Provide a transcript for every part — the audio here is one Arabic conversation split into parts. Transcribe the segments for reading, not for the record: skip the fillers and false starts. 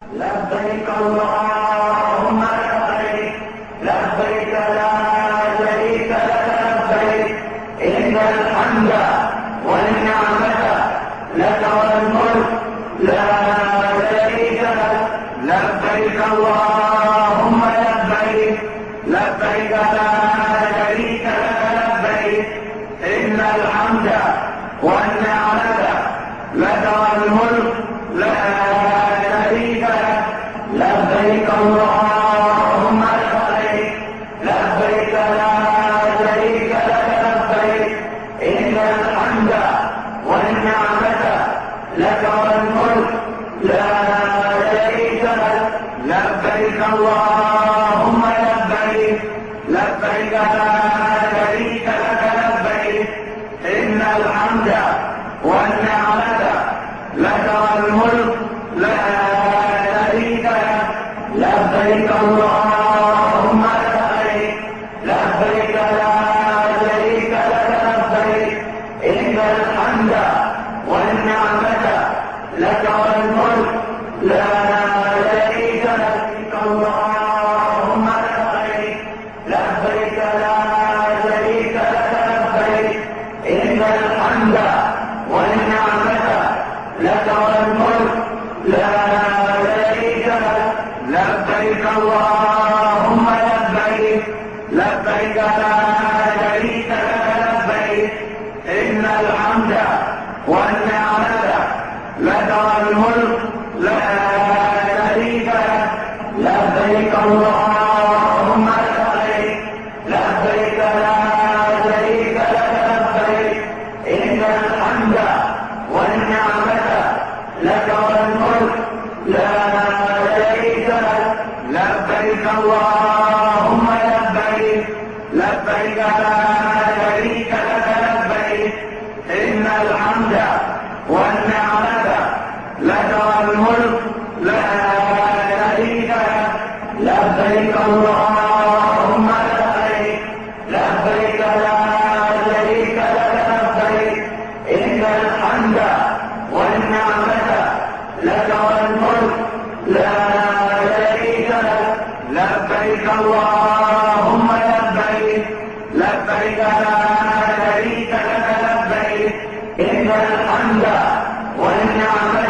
لبيك اللهم لبيك لبيك لا شريك لك لبيك إن الحمد والنعمة لك والملك لا شريك لك لبيك اللهم لبيك لبيك لا شريك لك لبيك إن الحمد والنعمة لك والملك لا شريك لك لبيك اللهم لبيك لبيك لا شريك لك لبيك إن الحمد والنعمة لك والملك لا شريك لك لبيك اللهم لبيك لبيك لا شريك لك لبيك إن الحمد والنعمة لك والملك لا شريك لك لبيك اللهم لبيك لبيك لا شريك لك لبيك إن الحمد والنعمة لك والملك لا شريك لك اللهم لبيك لبيك لا شريك لك لبيك إن الحمد والنعمة لك والملك لا شريك لك لبيك اللهم لبيك لبيك لا شريك لك لبيك إن الحمد والنعمة لك والملك لا شريك لك لبيك اللهم لبيك لبيك لا شريك لك لبيك إن الحمد والنعمة لك والملك لا شريك لك لبيك اللهم لبيك لبيك لا شريك لك لبيك إن الحمد والنعمة لك والملك لا شريك لك لبيك اللهم لبيك لبيك لا شريك لك لبيك إن الحمد والنعمة لك والملك لا شريك لك لبيك اللهم لبيك لبيك لا شريك لك لبيك إن الحمد والنعمة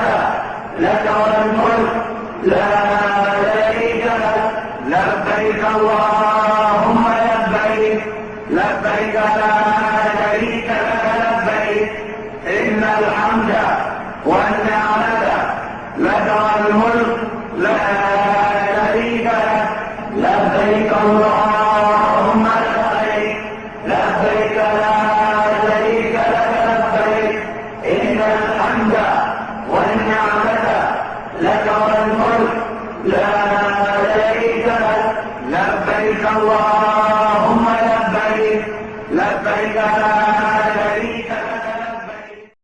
لك والملك لا شريك لك لبيك اللهم لبيك لبيك لا شريك لك لبيك إن الحمد والنعمة لك والملك لا شريك لك لبيك اللهم لبيك لبيك لا شريك لك لبيك إن الحمد والنعمة لك والملك لا شريك لك لبيك اللهم